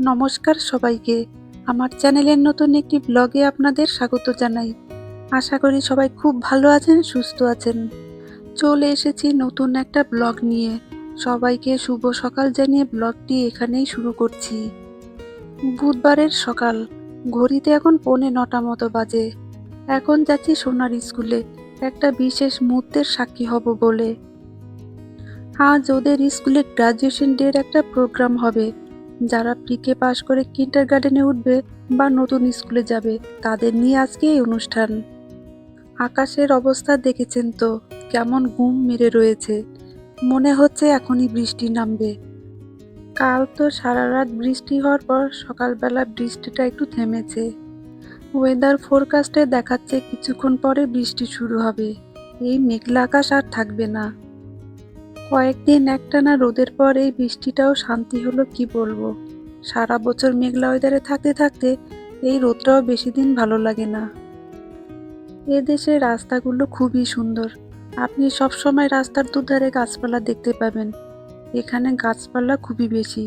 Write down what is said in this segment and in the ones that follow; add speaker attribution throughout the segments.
Speaker 1: নমস্কার সবাইকে। আমার চ্যানেলের নতুন একটি ব্লগে আপনাদের স্বাগত জানাই। আশা করি সবাই খুব ভালো আছেন, সুস্থ আছেন। চলে এসেছি নতুন একটা ব্লগ নিয়ে। সবাইকে শুভ সকাল জানিয়ে ব্লগটি এখানেই শুরু করছি। বুধবারের সকাল, ঘড়িতে এখন 9:45 মতো বাজে। এখন যাচ্ছি সোনার স্কুলে, একটা বিশেষ মুহূর্তের সাক্ষী হব বলে। আজ ওদের স্কুলে গ্রাজুয়েশন ডের একটা প্রোগ্রাম হবে। যারা প্রিকে পাশ করে কিন্ডারগার্টেনে উঠবে বা নতুন স্কুলে যাবে, তাদের নিয়ে আজকে এই অনুষ্ঠান। আকাশের অবস্থা দেখেছেন তো, কেমন গুম মেরে রয়েছে। মনে হচ্ছে এখনই বৃষ্টি নামবে। কাল তো সারা রাত বৃষ্টি হওয়ার পর সকালবেলা বৃষ্টিটা একটু থেমেছে। ওয়েদার ফোরকাস্টে দেখাচ্ছে কিছুক্ষণ পরে বৃষ্টি শুরু হবে। এই মেঘলা আকাশ আর থাকবে না। কয়েকদিন একটানা রোদের পর এই বৃষ্টিটাও শান্তি হলো, কি বলবো। সারা বছর মেঘলা ওয়েদারে থাকতে থাকতে এই রোদটাও বেশি দিন ভালো লাগে না। এ দেশের রাস্তাগুলো খুবই সুন্দর। আপনি সবসময় রাস্তার দুধারে গাছপালা দেখতে পাবেন। এখানে গাছপালা খুবই বেশি।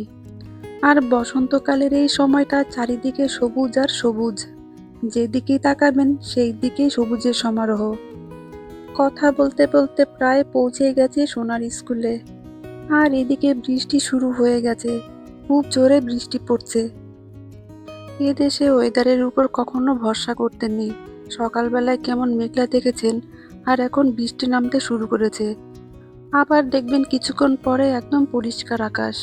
Speaker 1: আর বসন্তকালের এই সময়টা চারিদিকে সবুজ আর সবুজ। যেদিকেই তাকাবেন সেই দিকেই সবুজের সমারোহ। কথা বলতে বলতে প্রায় পৌঁছে গেছি সোনার স্কুলে। আর এদিকে বৃষ্টি শুরু হয়ে গেছে, খুব জোরে বৃষ্টি পড়ছে। এ দেশে ওয়েদারের উপর কখনো ভরসা করতে নেই। সকালবেলায় কেমন মেঘলা দেখেছেন, আর এখন বৃষ্টি নামতে শুরু করেছে। আবার দেখবেন কিছুক্ষণ পরে একদম পরিষ্কার আকাশ।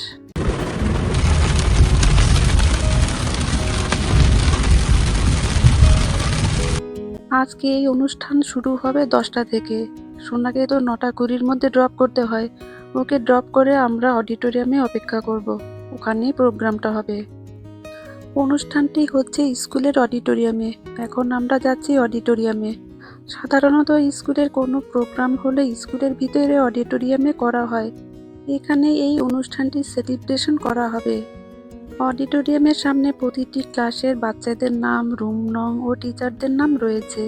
Speaker 1: আজকে এই অনুষ্ঠান শুরু হবে 10টা থেকে। সোনাকে তো 9:20-র মধ্যে ড্রপ করতে হয়। ওকে ড্রপ করে আমরা অডিটোরিয়ামে অপেক্ষা করব। ওখানেই প্রোগ্রামটা হবে। অনুষ্ঠানটি হচ্ছে স্কুলের অডিটোরিয়ামে। এখন আমরা যাচ্ছি অডিটোরিয়ামে। সাধারণত স্কুলের কোনো প্রোগ্রাম হলে স্কুলের ভিতরে অডিটোরিয়ামে করা হয়। এখানে এই অনুষ্ঠানটি সেলিব্রেশন করা হবে। অডিটোরিয়ামের সামনে প্রতিটি ক্লাসের বাচ্চাদের নাম, রুম নং ও টিচারদের নাম রয়েছে।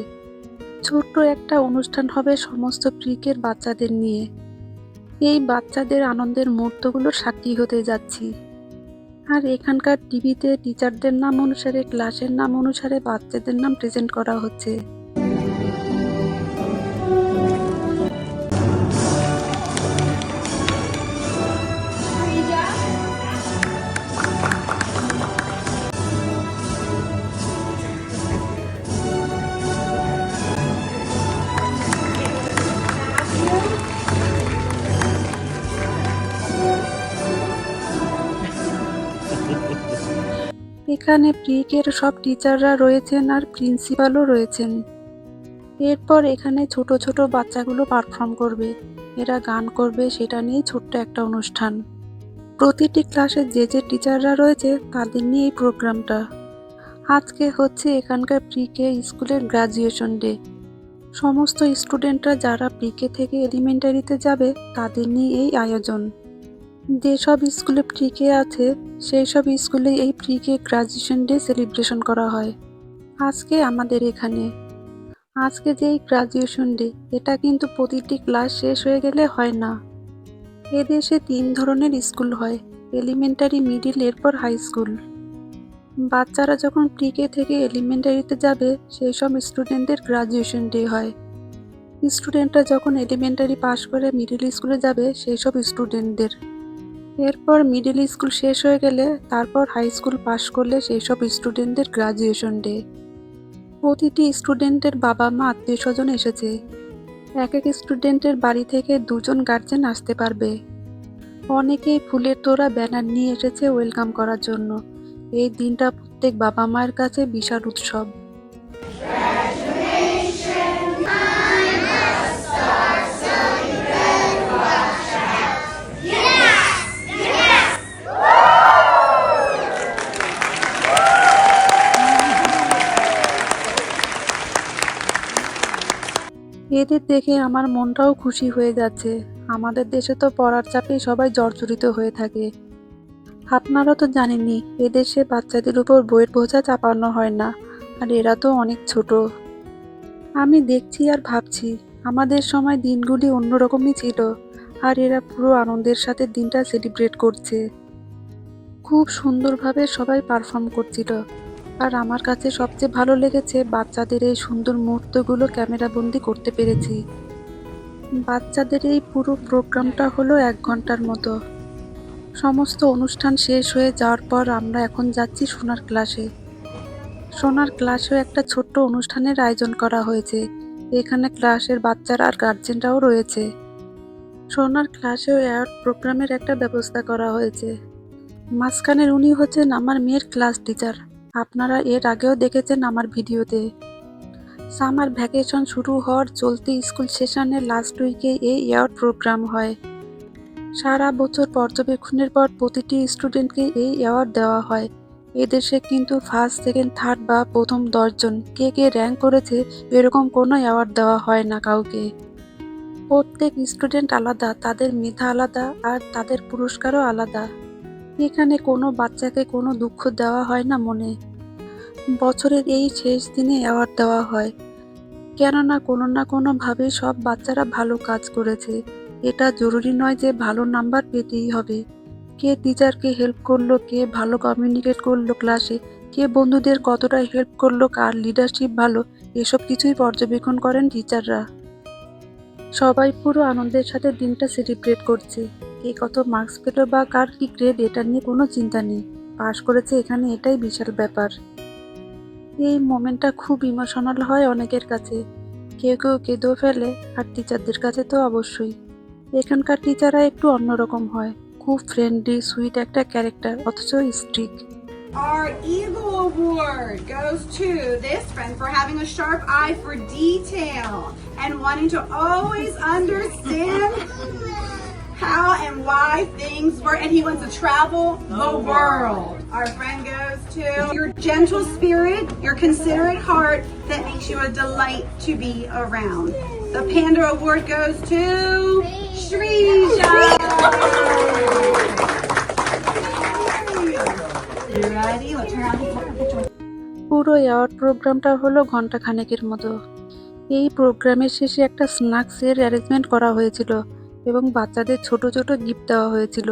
Speaker 1: ছোট্ট একটা অনুষ্ঠান হবে সমস্ত প্রিকের বাচ্চাদের নিয়ে। এই বাচ্চাদের আনন্দের মুহূর্তগুলোর সাক্ষী হতে যাচ্ছি। আর এখানকার টিভিতে টিচারদের নাম অনুসারে, ক্লাসের নাম অনুসারে বাচ্চাদের নাম প্রেজেন্ট করা হচ্ছে। এখানে প্রিকের সব টিচাররা রয়েছেন আর প্রিন্সিপালও রয়েছেন। এরপর এখানে ছোট ছোট বাচ্চাগুলো পারফর্ম করবে। এরা গান করবে, সেটা নিয়েই ছোট্ট একটা অনুষ্ঠান। প্রতিটি ক্লাসে যে যে টিচাররা রয়েছে তাদের নিয়ে এই প্রোগ্রামটা। আজকে হচ্ছে এখানকার প্রিকে স্কুলের গ্রাজুয়েশন ডে। সমস্ত স্টুডেন্টরা যারা প্রিকে থেকে এলিমেন্টারিতে যাবে তাদের নিয়ে এই আয়োজন। যেসব স্কুলে প্রিকে আছে সেই সব স্কুলে এই প্রিকে গ্রাজুয়েশন ডে সেলিব্রেশন করা হয়। আজকে আমাদের এখানে আজকে যে এই গ্রাজুয়েশন ডে, এটা কিন্তু প্রতিটি ক্লাস শেষ হয়ে গেলে হয় না। এদেশে 3 ধরনের স্কুল হয়: এলিমেন্টারি, মিডিল, এরপর হাই স্কুল। বাচ্চারা যখন প্রিকে থেকে এলিমেন্টারিতে যাবে সেই সব স্টুডেন্টদের গ্রাজুয়েশন ডে হয়। স্টুডেন্টরা যখন এলিমেন্টারি পাশ করে মিডিল স্কুলে যাবে সেই সব স্টুডেন্টদের। এরপর মিডিল স্কুল শেষ হয়ে গেলে তারপর হাই স্কুল পাশ করলে সেই সব স্টুডেন্টদের গ্রাজুয়েশন ডে। প্রতিটি স্টুডেন্টের বাবা মা আত্মীয় স্বজন এসেছে। এক এক স্টুডেন্টের বাড়ি থেকে 2জন গার্জেন আসতে পারবে। অনেকেই ফুলের তোড়া, ব্যানার নিয়ে এসেছে ওয়েলকাম করার জন্য। এই দিনটা প্রত্যেক বাবা মায়ের কাছে বিশাল উৎসব। এদের দেখে আমার মনটাও খুশি হয়ে যাচ্ছে। আমাদের দেশে তো পড়ার চাপেই সবাই জর্জরিত হয়ে থাকে। আপনারা তো জানেনই, এদেশে বাচ্চাদের উপর বইয়ের বোঝা চাপানো হয় না। আর এরা তো অনেক ছোট। আমি দেখছি আর ভাবছি, আমাদের সময় দিনগুলি অন্যরকমই ছিল। আর এরা পুরো আনন্দের সাথে দিনটা সেলিব্রেট করছে। খুব সুন্দরভাবে সবাই পারফর্ম করছিল। আর আমার কাছে সবচেয়ে ভালো লেগেছে বাচ্চাদের এই সুন্দর মুহূর্তগুলো ক্যামেরাবন্দি করতে পেরেছি। বাচ্চাদের এই পুরো প্রোগ্রামটা হলো 1 ঘন্টার মতো। সমস্ত অনুষ্ঠান শেষ হয়ে যাওয়ার পর আমরা এখন যাচ্ছি সোনার ক্লাসে। সোনার ক্লাসেও একটা ছোট্ট অনুষ্ঠানের আয়োজন করা হয়েছে। এখানে ক্লাসের বাচ্চারা আর গার্জেনরাও রয়েছে। সোনার ক্লাসেও অ্যাওয়ার্ড প্রোগ্রামের একটা ব্যবস্থা করা হয়েছে। মাঝখানের উনি হচ্ছেন আমার মেয়ের ক্লাস টিচার। আপনারা এর আগেও দেখেছেন আমার ভিডিওতে। সামার ভ্যাকেশন শুরু হওয়ার চলতি স্কুল সেশনের লাস্ট উইকে এই অ্যাওয়ার্ড প্রোগ্রাম হয়। সারা বছর পর্যবেক্ষণের পর প্রতিটি স্টুডেন্টকে এই অ্যাওয়ার্ড দেওয়া হয়। এদেশে কিন্তু ফার্স্ট, সেকেন্ড, থার্ড বা প্রথম 10 জন কে র্যাঙ্ক করেছে এরকম কোনো অ্যাওয়ার্ড দেওয়া হয় না কাউকে। প্রত্যেক স্টুডেন্ট আলাদা, তাদের মেধা আলাদা আর তাদের পুরস্কারও আলাদা। এখানে কোনো বাচ্চাকে কোনো দুঃখ দেওয়া হয় না মনে। বছরের এই শেষ দিনে অ্যাওয়ার্ড দেওয়া হয়, কেননা কোনো না কোনোভাবে সব বাচ্চারা ভালো কাজ করেছে। এটা জরুরি নয় যে ভালো নাম্বার পেতেই হবে। কে টিচারকে হেল্প করলো, কে ভালো কমিউনিকেট করলো ক্লাসে, কে বন্ধুদের কতটা হেল্প করলো, কার লিডারশিপ ভালো, এসব কিছুই পর্যবেক্ষণ করেন টিচাররা। সবাই পুরো আনন্দের সাথে দিনটা সেলিব্রেট করছে। কে কত মার্কস পেল বা কার কি গ্রেড এটা নিয়ে কোনো চিন্তা নেই। পাশ করেছে এখানে, এটাই বিশাল ব্যাপার। এই মোমেন্টটা খুব ইমোশনাল হয় অনেকের কাছে। কেউ কেঁদেও ফেলে, আর টিচারদের কাছে তো অবশ্যই। এখানকার টিচাররা একটু অন্যরকম হয়, খুব ফ্রেন্ডলি সুইট একটা ক্যারেক্টার, অথচ strict.
Speaker 2: Our Eagle Award goes to this friend for having a sharp eye for detail and wanting to always understand how and why things work, and he wants to travel the world. Our friend goes to your gentle spirit, your considerate heart that makes you a delight to be around. The Panda Award goes to Shreesha. You ready? Let's turn around and take a picture.
Speaker 1: পুরো award প্রোগ্রামটা হলো ঘন্টাখানেকের মতো। এই প্রোগ্রামের শেষে একটা স্ন্যাক্সের arrangement করা হয়েছিল এবং বাচ্চাদের ছোট ছোট গিফট দেওয়া হয়েছিল।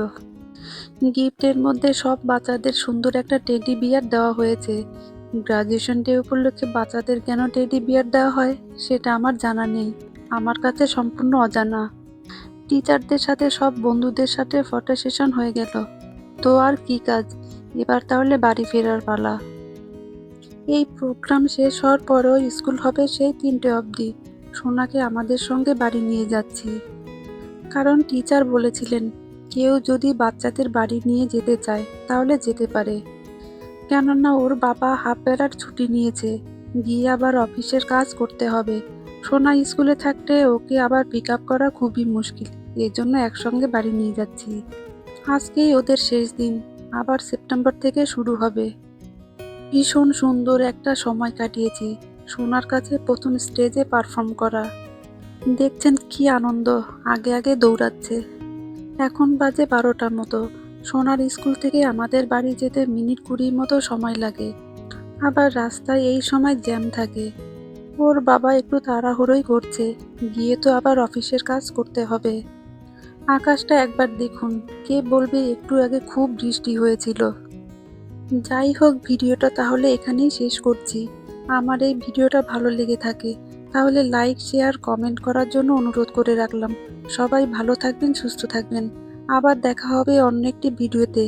Speaker 1: গিফটের মধ্যে সব বাচ্চাদের সুন্দর একটা টেডি বিয়ার দেওয়া হয়েছে। গ্রাজুয়েশন ডে উপলক্ষে বাচ্চাদের কেন টেডি বিয়ার দেওয়া হয় সেটা আমার জানা নেই, আমার কাছে সম্পূর্ণ অজানা। টিচারদের সাথে সব বন্ধুদের সাথে ফটো সেশন হয়ে গেল, তো আর কি কাজ, এবার তাহলে বাড়ি ফেরার পালা। এই প্রোগ্রাম শেষ হওয়ার পরেও স্কুল হবে সেই 3টে অবধি। সোনাকে আমাদের সঙ্গে বাড়ি নিয়ে যাচ্ছি, কারণ টিচার বলেছিলেন কেউ যদি বাচ্চাদের বাড়ি নিয়ে যেতে চায় তাহলে যেতে পারে, কেননা ওর বাবা হাফ বেলার ছুটি নিয়েছে, গিয়ে আবার অফিসের কাজ করতে হবে। সোনা স্কুলে থাকতে ওকে আবার পিক আপ করা খুবই মুশকিল, এই জন্য একসঙ্গে বাড়ি নিয়ে যাচ্ছি। আজকেই ওদের শেষ দিন, আবার সেপ্টেম্বর থেকে শুরু হবে। ভীষণ সুন্দর একটা সময় কাটিয়েছি। সোনার কাছে প্রথম স্টেজে পারফর্ম করা, দেখছেন কি আনন্দ, আগে আগে দৌড়াচ্ছে। এখন বাজে 12টার মতো। সোনার স্কুল থেকে আমাদের বাড়ি যেতে মিনিট 20 মতো সময় লাগে, আবার রাস্তায় এই সময় জ্যাম থাকে। ওর বাবা একটু তাড়াহুড়োই করছে, গিয়ে তো আবার অফিসের কাজ করতে হবে। আকাশটা একবার দেখুন, কে বলবে একটু আগে খুব বৃষ্টি হয়েছিল। যাই হোক, ভিডিওটা তাহলে এখানেই শেষ করছি। আমার এই ভিডিওটা ভালো লেগে থাকে তাহলে লাইক, শেয়ার, কমেন্ট করার জন্য অনুরোধ করে রাখলাম। সবাই ভালো থাকবেন, সুস্থ থাকবেন। আবার দেখা হবে অন্য একটি ভিডিওতে।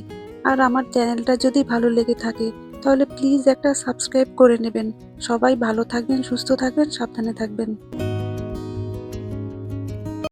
Speaker 1: আর আমার চ্যানেলটা যদি ভালো লেগে থাকে তাহলে প্লিজ একটা সাবস্ক্রাইব করে নেবেন। সবাই ভালো থাকবেন, সুস্থ থাকবেন, সাবধানে থাকবেন।